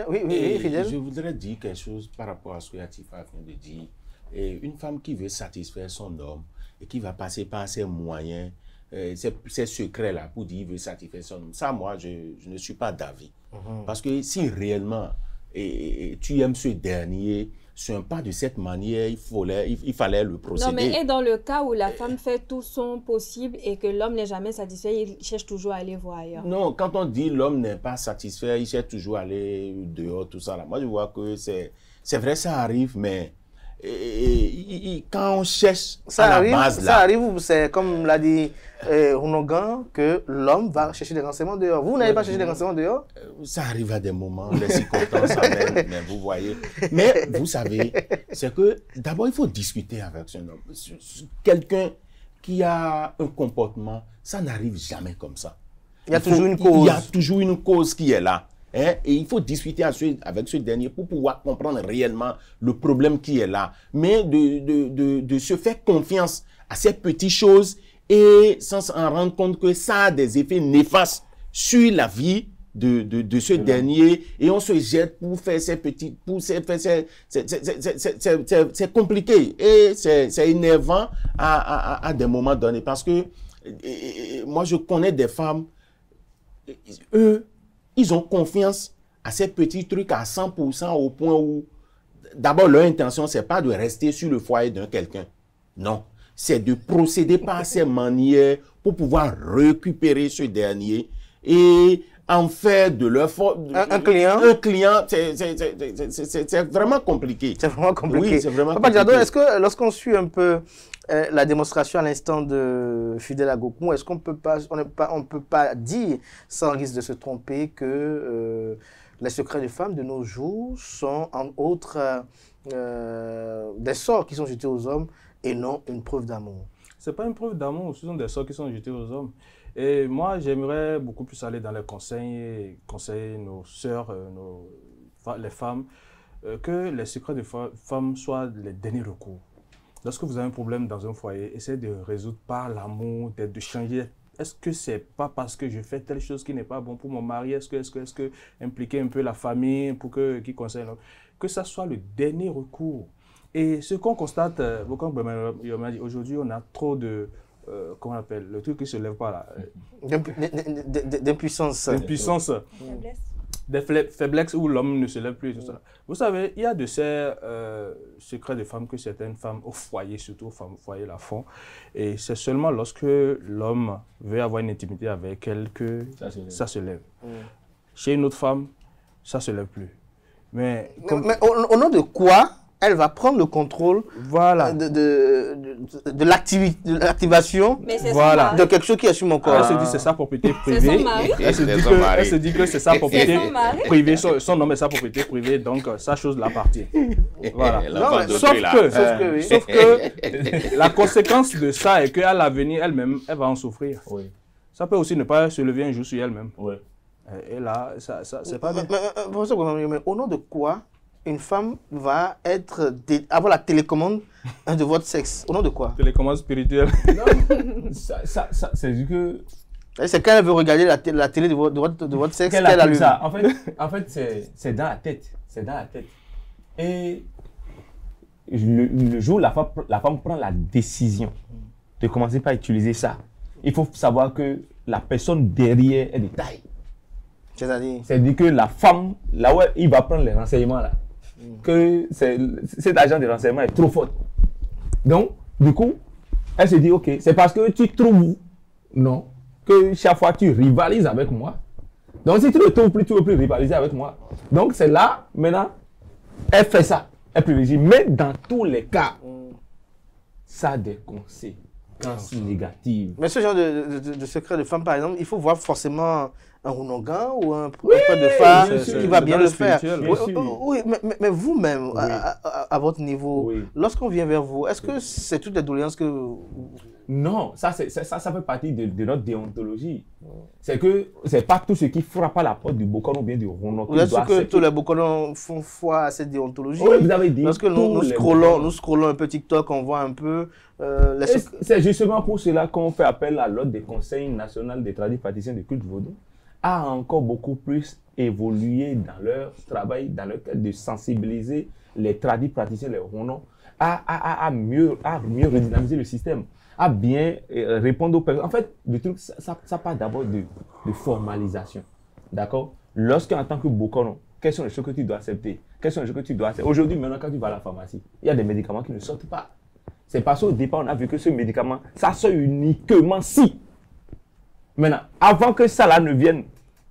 A: mais oui, fidèle.
C: Je voudrais dire quelque chose par rapport à ce que Atifa vient de dire. Et une femme qui veut satisfaire son homme et qui va passer par ses moyens, ces secrets-là pour dire qu'il veut satisfaire son homme, ça, moi, je ne suis pas d'avis. Parce que si réellement tu aimes ce dernier, ce n'est pas de cette manière, il fallait le procéder.
B: Non, mais et dans le cas où la femme fait tout son possible et que l'homme n'est jamais satisfait, il cherche toujours à aller voir ailleurs.
C: Non, quand on dit l'homme n'est pas satisfait, il cherche toujours à aller dehors, tout ça. Là. Moi, je vois que c'est vrai, ça arrive, mais quand on cherche
A: Ça
C: à la
A: arrive,
C: base
A: ça
C: là,
A: arrive, c'est comme l'a dit Rounogan, que l'homme va chercher des renseignements dehors. Vous n'allez pas chercher des renseignements dehors?
C: ça arrive à des moments, les circonstances amènent, mais vous voyez. Mais vous savez, c'est que d'abord il faut discuter avec ce homme. Quelqu'un qui a un comportement, ça n'arrive jamais comme ça.
A: Il y a toujours une cause.
C: Il y a toujours une cause qui est là. Hein, et il faut discuter avec ce dernier pour pouvoir comprendre réellement le problème qui est là. Mais de se faire confiance à ces petites choses et sans s'en rendre compte que ça a des effets néfastes sur la vie de ce dernier, et on se jette pour faire ces petites... C'est compliqué et c'est énervant à des moments donnés parce que moi je connais des femmes, eux, ils ont confiance à ces petits trucs à 100% au point où, d'abord, leur intention, c'est pas de rester sur le foyer d'un quelqu'un. Non. C'est de procéder par ces manières pour pouvoir récupérer ce dernier et en faire de leur
A: un client.
C: Un client, c'est vraiment compliqué.
A: C'est vraiment compliqué.
C: Oui, c'est vraiment
A: Papa
C: compliqué.
A: Diado, est-ce que lorsqu'on suit un peu la démonstration à l'instant de Fidèle Agokou, est-ce qu'on peut pas dire, sans risque de se tromper, que les secrets des femmes de nos jours sont en autre des sorts qui sont jetés aux hommes et non une preuve d'amour?
E: C'est pas une preuve d'amour, ce sont des sorts qui sont jetés aux hommes. Et moi, j'aimerais beaucoup plus aller dans les conseils nos sœurs, les femmes, que les secrets des femmes soient les derniers recours. Lorsque vous avez un problème dans un foyer, essayez de résoudre par l'amour, de changer. Est-ce que c'est pas parce que je fais telle chose qui n'est pas bon pour mon mari? Est-ce que impliquer un peu la famille pour qui conseille que ça soit le dernier recours? Et ce qu'on constate, aujourd'hui, on a trop de comment on appelle, le truc qui ne se lève pas là.
A: D'impuissance.
E: D'impuissance. Des faiblesses où l'homme ne se lève plus. Tout ça. Vous savez, il y a de ces secrets de femmes que certaines femmes au foyer, surtout aux femmes au foyer, la font. Et c'est seulement lorsque l'homme veut avoir une intimité avec elle que ça se lève. Chez une autre femme, ça ne se lève plus. Mais
A: au nom de quoi elle va prendre le contrôle
E: voilà.
A: de l'activation de quelque chose qui est sur mon corps.
E: Elle se dit c'est sa propriété privée. Elle se dit que c'est sa propriété privée. Son nom est sa propriété privée, donc sa chose l'appartient. Voilà. Sauf que la conséquence de ça est qu'à l'avenir, elle-même, elle va en souffrir. Oui. Ça peut aussi ne pas se lever un jour sur elle-même. Oui. Et là, ça c'est pas bien.
A: Mais au nom de quoi une femme va avoir la télécommande de votre sexe? Au nom de quoi?
E: Télécommande spirituelle.
D: Non, c'est du que...
A: C'est quand elle veut regarder la télé de votre sexe
D: qu'elle allume ça. En fait c'est dans la tête. C'est dans la tête. Et le jour où la femme prend la décision de commencer par utiliser ça, il faut savoir que la personne derrière est de taille. C'est-à-dire que la femme, là où il va prendre les renseignements, là, que cet agent de renseignement est trop fort. Donc, du coup, elle se dit, ok, c'est parce que tu trouves, non, que chaque fois tu rivalises avec moi. Donc, si tu ne trouves plus, tu ne veux plus rivaliser avec moi. Donc, c'est là, maintenant, elle fait ça, elle privilégie. Mais dans tous les cas, ça a des conséquences négatives.
A: Mais ce genre de secret de femme, par exemple, il faut voir forcément un Rounogan ou un prêtre de femme qui va bien le faire. Oui, mais vous-même, à votre niveau, lorsqu'on vient vers vous, est-ce que c'est toute la doléance que...
D: Non, ça fait partie de notre déontologie. C'est que c'est pas tout ce qui frappe à la porte du Bokon ou bien du Rounogan.
A: Vous êtes sûr que tous les Bokonons font foi à cette déontologie?
D: Oui, vous avez dit.
A: Lorsque nous scrollons un peu TikTok, on voit un peu...
D: c'est justement pour cela qu'on fait appel à l'ordre des conseils nationaux des tradis praticiens de culte vaudou à encore beaucoup plus évoluer dans leur travail, dans leur cadre de sensibiliser les tradis praticiens, les Rounogan, à mieux redynamiser le système, à bien répondre aux personnes. En fait, le truc, ça part d'abord de formalisation. D'accord? Lorsqu'en tant que Bokono, quelles sont les choses que tu dois accepter? Quelles sont les choses que tu dois accepter? Aujourd'hui, maintenant, quand tu vas à la pharmacie, il y a des médicaments qui ne sortent pas. C'est parce qu'au départ, on a vu que ce médicament, ça sort uniquement si. Maintenant, avant que ça là ne vienne,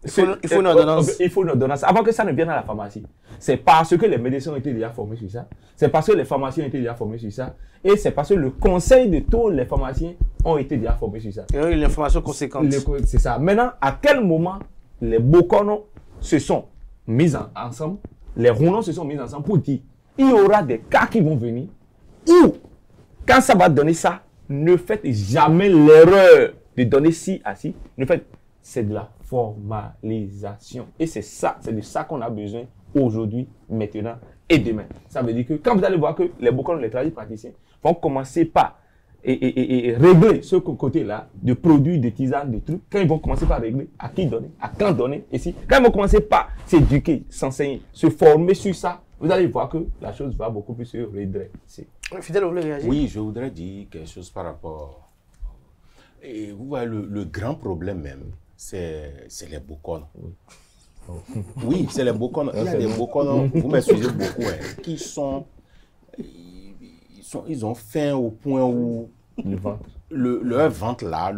A: Il faut une ordonnance.
D: Il faut une ordonnance avant que ça ne vienne à la pharmacie. C'est parce que les médecins ont été déjà formés sur ça. C'est parce que les pharmaciens ont été déjà formés sur ça. Et c'est parce que le conseil de tous les pharmaciens ont été déjà formés sur ça.
A: Il y a eu une information conséquente.
D: C'est ça. Maintenant, à quel moment les Bokono se sont mis ensemble, les Rounon se sont mis ensemble pour dire il y aura des cas qui vont venir où, quand ça va donner ça, ne faites jamais l'erreur de donner ci à ci. Ne faites, c'est de la formalisation. Et c'est ça, c'est de ça qu'on a besoin aujourd'hui, maintenant et demain. Ça veut dire que quand vous allez voir que les Bokono, les tradipraticiens, vont commencer par et régler ce côté-là de produits, de tisanes, de trucs, quand ils vont commencer par régler à qui donner, à quand donner, et si, quand ils vont commencer par s'éduquer, s'enseigner, se former sur ça, vous allez voir que la chose va beaucoup plus se redresser.
A: Fidèle, vous voulez réagir?
C: Oui, je voudrais dire quelque chose par rapport. Et vous voyez, le grand problème même, c'est les Bokono. Oui, c'est les Bokono. Il y a des Bokono, vous m'excusez beaucoup, hein, qui sont. Ils ont faim au point où leur ventre là,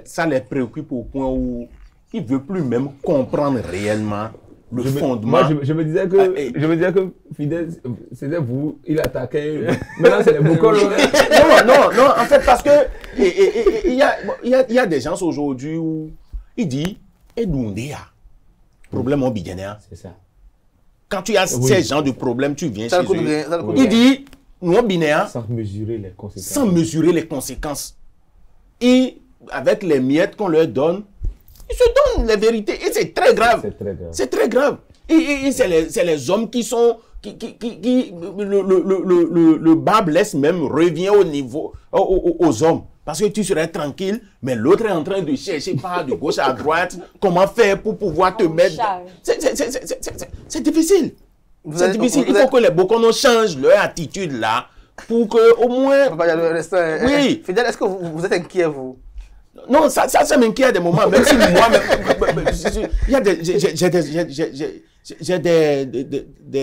C: ça les préoccupe au point où ils ne veulent plus même comprendre réellement le fondement.
D: Moi, je me disais que Fidèle, c'était vous, il attaquait. Maintenant, c'est les Bokono.
C: Non, en fait, parce que il y a des gens aujourd'hui où ils disent Edundea, problème au Bidjana.
D: C'est ça.
C: Quand tu as ces gens de problèmes, tu viens chez eux.
A: Il
C: dit non binaire
D: sans mesurer les conséquences.
C: Sans mesurer les conséquences. Et avec les miettes qu'on leur donne, ils se donnent les vérités. Et c'est très grave.
D: C'est très grave.
C: C'est très grave. Et c'est les hommes qui sont. Le bas blesse même revient au niveau aux hommes. Parce que tu serais tranquille, mais l'autre est en train de chercher par de gauche à droite comment faire pour pouvoir te mettre. C'est difficile. C'est difficile. Il faut que les Bokono changent leur attitude là pour que au moins.
A: Oui. Fidèle, est-ce que vous êtes inquiet, vous?
C: Non, ça m'inquiète à des moments, même si moi, il y a j'ai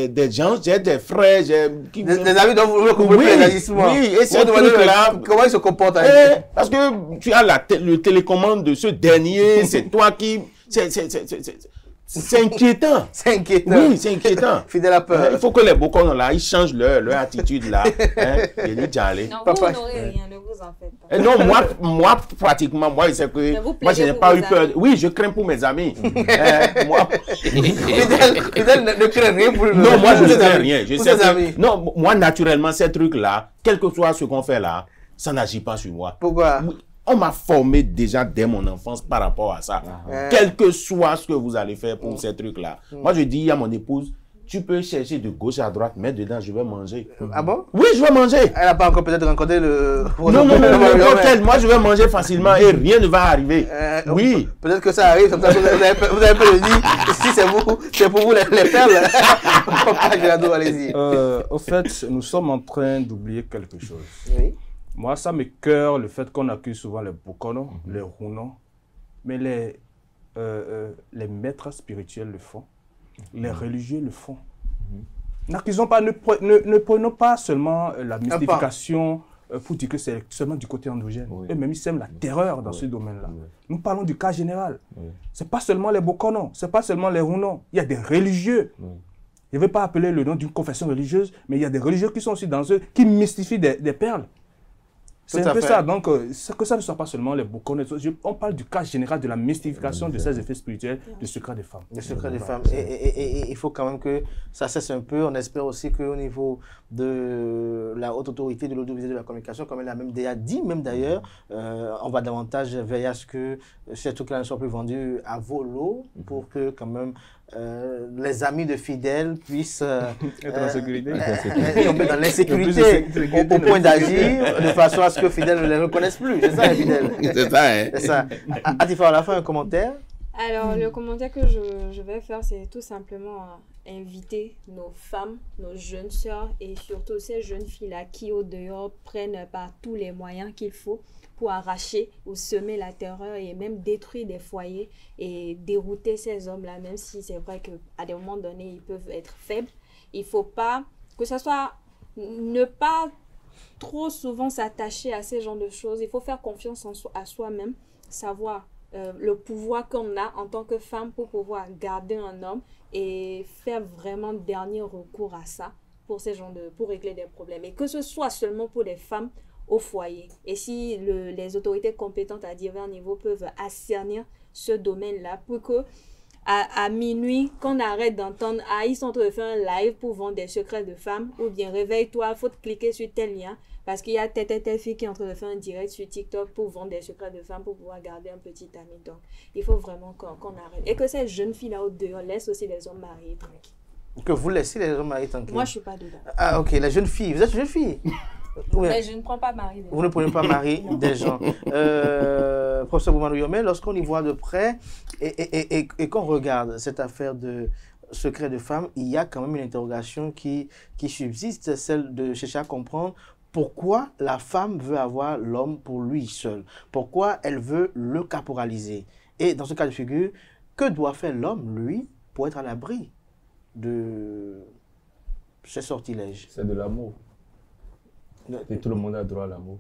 C: des gens, j'ai des frères,
A: des amis dont vous comprenez les agissements.
C: Oui, et c'est là.
A: Comment ils se comportent?
C: Parce que tu as le télécommande de ce dernier, c'est toi qui. C'est inquiétant.
A: C'est inquiétant.
C: Oui, c'est inquiétant.
A: Fidèle à peur.
C: Il faut que les Bokono là, ils changent leur attitude là.
B: Non, vous n'aurez rien, ne vous en faites pas.
C: Non, moi pratiquement, moi, c'est que moi, je n'ai pas eu peur. Oui, je crains pour mes amis. Moi,
A: Fidèle ne craint rien pour lui.
C: Non, moi, je ne crains rien. Je sais que, non, moi, naturellement, ces trucs-là, quel que soit ce qu'on fait là, ça n'agit pas sur moi.
A: Pourquoi?
C: On m'a formé déjà dès mon enfance par rapport à ça. Quel que soit ce que vous allez faire pour ces trucs-là. Moi, je dis à mon épouse, tu peux chercher de gauche à droite, mais dedans, je vais manger.
A: Ah bon?
C: Oui, je vais manger.
A: Elle n'a pas encore peut-être rencontré le...
C: Non, moi, je vais manger facilement et rien ne va arriver. Oui.
A: Peut-être que ça arrive, comme ça, vous avez pas le dire. Si c'est pour vous les perles. Allez-y.
E: Au fait, nous sommes en train d'oublier quelque chose.
A: Oui.
E: Moi, ça me cœur le fait qu'on accuse souvent les Bokono, les Rounon, mais les maîtres spirituels le font, les religieux le font. N'accusons pas, ne prenons pas seulement la mystification pour dire que c'est seulement du côté endogène. Eux-mêmes, ils sèment la terreur dans ce domaine-là. Nous parlons du cas général. Ce n'est pas seulement les Bokono, ce n'est pas seulement les Rounon. Il y a des religieux. Je ne vais pas appeler le nom d'une confession religieuse, mais il y a des religieux qui sont aussi dans eux, qui mystifient des perles. C'est un peu ça, donc que ça ne soit pas seulement les Bokono. On parle du cas général de la mystification de ces effets spirituels, du secret des femmes.
A: Le secret des femmes. Et il faut quand même que ça cesse un peu. On espère aussi qu'au niveau de la haute autorité de l'audiovisuel et de la communication, comme elle a même déjà dit, même d'ailleurs, on va davantage veiller à ce que ces trucs-là ne soient plus vendus à volo pour que quand même les amis de Fidèle puissent
E: être en sécurité.
A: Dans l'insécurité au point d'agir de façon à ce que Fidèle ne les reconnaisse plus. C'est ça, Fidèle.
C: C'est ça, hein.
A: C'est ça. Atifa, à la fin, un commentaire.
B: Alors, le commentaire que je vais faire, c'est tout simplement inviter nos femmes, nos jeunes sœurs et surtout ces jeunes filles-là qui, au dehors, prennent par tous les moyens qu'il faut pour arracher ou semer la terreur et même détruire des foyers et dérouter ces hommes-là, même si c'est vrai qu'à des moments donnés, ils peuvent être faibles. Il ne faut pas que ce soit, ne pas trop souvent s'attacher à ces genres de choses. Il faut faire confiance à soi-même, savoir le pouvoir qu'on a en tant que femme pour pouvoir garder un homme et faire vraiment dernier recours à ça pour pour régler des problèmes. Et que ce soit seulement pour les femmes au foyer. Et si les autorités compétentes à divers niveaux peuvent assainir ce domaine-là pour que à minuit, qu'on arrête d'entendre « Ah, ils sont en train de faire un live pour vendre des secrets de femmes » ou bien « Réveille-toi, il faut cliquer sur tel lien parce qu'il y a telle fille qui est en train de faire un direct sur TikTok pour vendre des secrets de femmes pour pouvoir garder un petit ami. » Donc, il faut vraiment qu'on arrête. Et que ces jeunes filles là-haut dehors laissent aussi les hommes mariés tranquilles.
A: Que vous laissez les hommes mariés tranquilles.
B: Moi, je ne suis pas dedans.
A: Ah, ok, la jeune fille. Vous êtes une jeune fille? Oui.
B: Mais je ne prends pas mari.
A: Vous ne prenez pas mari des gens. Professeur Boumanou-Yomé, lorsqu'on y voit de près et qu'on regarde cette affaire de secret de femme, il y a quand même une interrogation qui subsiste, celle de chercher à comprendre pourquoi la femme veut avoir l'homme pour lui seul. Pourquoi elle veut le caporaliser. Et dans ce cas de figure, que doit faire l'homme, lui, pour être à l'abri de ces sortilèges?
D: C'est de l'amour. Et tout le monde a droit à l'amour.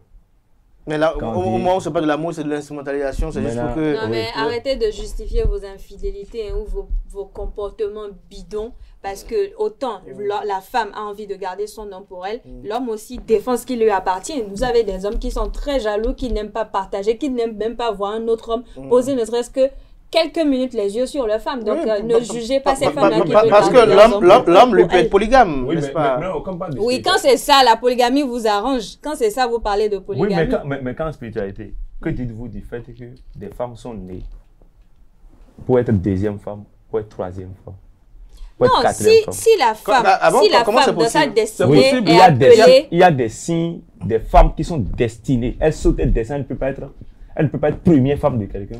A: Mais là, au moment où ce n'est pas de l'amour, c'est de l'instrumentalisation, c'est juste pour que...
B: Non, mais arrêtez de justifier vos infidélités ou vos comportements bidons, parce que autant la femme a envie de garder son homme pour elle, l'homme aussi défend ce qui lui appartient. Vous avez des hommes qui sont très jaloux, qui n'aiment pas partager, qui n'aiment même pas voir un autre homme poser ne serait-ce que quelques minutes les yeux sur leur femme. Donc, ne jugez pas ces femmes-là qui veulent
A: parce que l'homme lui peut être polygame, n'est-ce pas?
B: Oui, quand c'est ça, la polygamie vous arrange. Quand c'est ça, vous parlez de polygamie.
D: Oui, mais quand en spiritualité, que dites-vous du fait que des femmes sont nées pour être deuxième femme, pour être troisième femme, pour être quatrième femme?
B: Si la femme dans sa destinée
D: oui,
B: est appelée...
D: Il y a des signes, des femmes qui sont destinées. Elles sautent et descendent, elle ne peut pas être première femme de quelqu'un.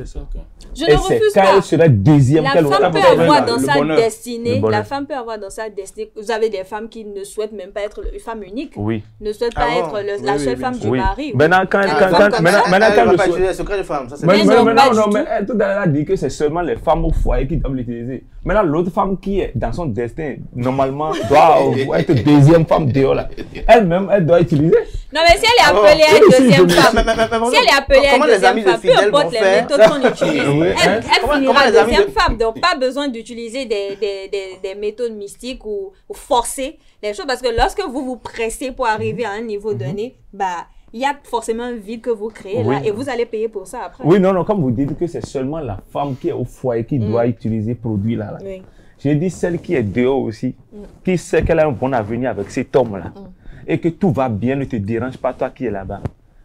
B: Je ne refuse pas.
D: Elle serait deuxième.
B: La femme peut avoir dans sa destinée. La femme peut avoir dans sa destinée. Vous avez des femmes qui ne souhaitent même pas être une femme unique.
D: Oui.
B: Ne souhaitent pas être la seule femme du mari.
D: Maintenant, quand
A: elle ne va pas utiliser le secret de femme.
D: Mais tout à l'heure, elle a dit que c'est seulement les femmes au foyer qui doivent l'utiliser. Maintenant, l'autre femme qui est dans son destin, normalement, doit être deuxième femme dehors là. Elle-même, elle doit utiliser.
B: Non, mais si elle est appelée à être deuxième femme, si elle est appelée à être deuxième femme, peu importe les méthodes qu'on utilise, elle finira deuxième femme. Donc, pas besoin d'utiliser des méthodes mystiques ou forcer les choses. Parce que lorsque vous vous pressez pour arriver à un niveau donné, il y a forcément un vide que vous créez là et vous allez payer pour ça après.
D: Oui, non, comme vous dites que c'est seulement la femme qui est au foyer qui doit utiliser ce produit là.
B: Oui.
D: J'ai dit celle qui est dehors aussi, qui sait qu'elle a un bon avenir avec cet homme-là. Et que tout va bien, ne te dérange pas, toi qui es là-bas.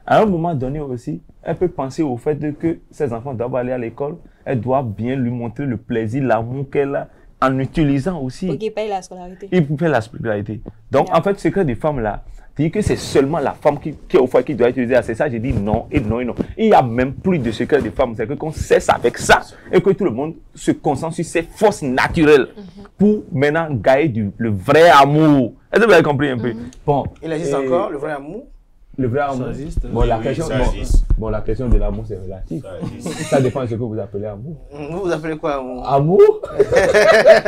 D: À un moment donné aussi, elle peut penser au fait que ses enfants doivent aller à l'école, elle doit bien lui montrer le plaisir, l'amour qu'elle a, en utilisant aussi.
B: Pour qu'il paye la scolarité.
D: Il paye la scolarité. Donc, en fait, ce secret des femmes-là, dit que c'est seulement la femme qui est au foyer qui doit utiliser. C'est ça, j'ai dit non et non et non. Il n'y a même plus de secret des femmes, c'est que qu'on cesse avec ça et que tout le monde se concentre sur ses forces naturelles pour maintenant gagner le vrai amour. Est-ce que vous avez compris un peu? Bon,
A: il existe encore, le vrai amour?
D: Le vrai amour.
E: Ça existe.
D: Bon, la question de l'amour, c'est relatif. Ça dépend de ce que vous appelez amour.
A: Vous appelez quoi amour?
D: Amour?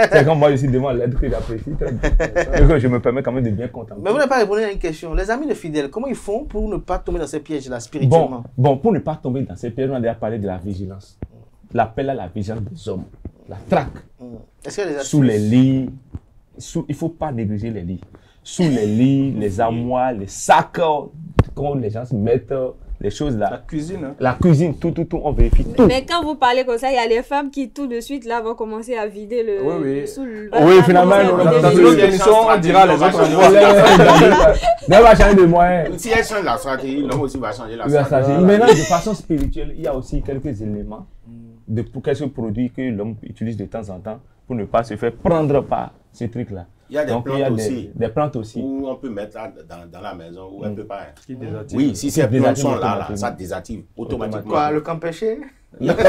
D: C'est comme moi, je suis devant l'aide que j'apprécie. Donc, je me permets quand même de bien contempler.
A: Mais vous n'avez pas répondu à une question. Les amis de fidèles, comment ils font pour ne pas tomber dans ces pièges-là spirituellement?
D: Bon, pour ne pas tomber dans ces pièges, on a déjà parlé de la vigilance. L'appel à la vigilance des hommes. La traque.
A: Est-ce qu'il y a des astuces?
D: Sous les lits. Il ne faut pas négliger les lits. Sous les lits, les armoires, les sacs, quand les gens se mettent les choses là.
E: La cuisine. Hein.
D: La cuisine, tout, on vérifie tout.
B: Mais quand vous parlez comme ça, il y a les femmes qui tout de suite là vont commencer à vider le sous le...
D: Oui, finalement,
E: dans une autre émission, on dira les autres endroits.
D: Mais on va changer de moyens.
C: Si elle change la stratégie, l'homme aussi va changer la stratégie.
D: Maintenant, de façon spirituelle, il y a aussi quelques éléments pour quelques produits que l'homme utilise de temps en temps pour ne pas se faire prendre par ces trucs-là.
C: Il y a des plantes aussi.
D: Des plantes aussi.
C: Où on peut mettre dans la maison, où elle ne peut pas.
E: Qui désactive.
C: Oui, si ces plantes sont là, ça désactive automatiquement.
A: Quoi, le camp péché?
C: Donnez-nous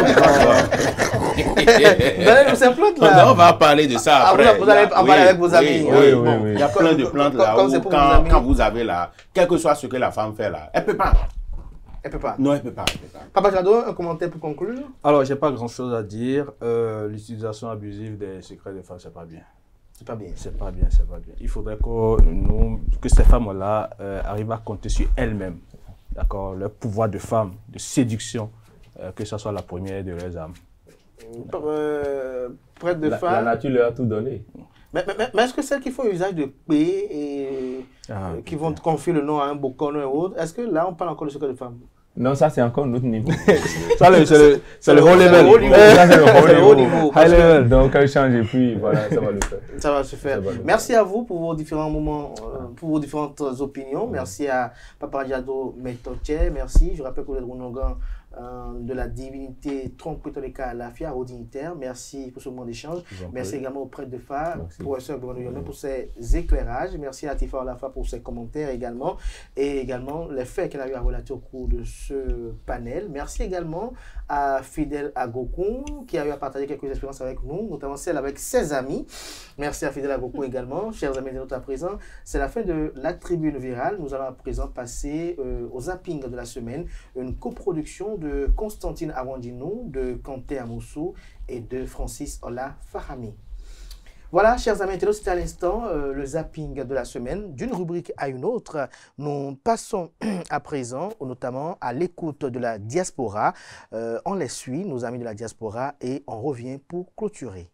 A: ces plantes là.
C: On va parler de ça après.
A: Vous allez en parler avec vos amis.
C: Oui. Il y a plein de plantes là où quand vous avez là, quel que soit ce que la femme fait là, elle ne peut pas.
A: Elle peut pas.
C: Non, elle peut pas.
A: Papa Jado, un commentaire pour conclure?
E: Alors, j'ai pas grand-chose à dire. L'utilisation abusive des secrets des femmes, c'est pas bien.
A: C'est pas bien.
E: C'est pas bien, c'est pas bien. Il faudrait que ces femmes-là arrivent à compter sur elles-mêmes. D'accord? Leur pouvoir de femme, de séduction, que ce soit la première de leurs âmes.
A: Prêtre de femme.
D: La nature leur a tout donné.
A: Mais est-ce que celles qui font usage de paix et qui vont confier le nom à un bocon ou autre, est-ce que là on parle encore de secret de femme?
D: Non, ça c'est encore un autre niveau.
E: Ça, c'est le haut level.
D: Ça c'est le haut
A: niveau.
D: High level. Donc elle change et puis voilà, ça va le faire.
A: Ça va se faire. Merci à vous pour vos différents moments, pour vos différentes opinions. Merci à Papa Diado Metoche. Merci. Je rappelle que vous êtes Ronongan de la divinité Trompetoleka Lafia au dignitaire. Merci pour ce moment d'échange. Merci également au prêtre de phare, professeur Bruno pour ses éclairages. Merci à Tifa Olafa pour ses commentaires également. Et également les faits qu'elle a eu à relater au cours de ce panel. Merci également à Fidèle Agokun qui a eu à partager quelques expériences avec nous, notamment celle avec ses amis. Merci à Fidèle Agokun également. Chers amis de notre à présent, c'est la fin de la tribune virale. Nous allons à présent passer au zapping de la semaine, une coproduction de Constantine Arondino, de Kanté Amoussou et de Francis Ola Fahami. Voilà, chers amis internautes, c'était à l'instant le zapping de la semaine. D'une rubrique à une autre, nous passons à présent, notamment à l'écoute de la diaspora. On les suit, nos amis de la diaspora, et on revient pour clôturer.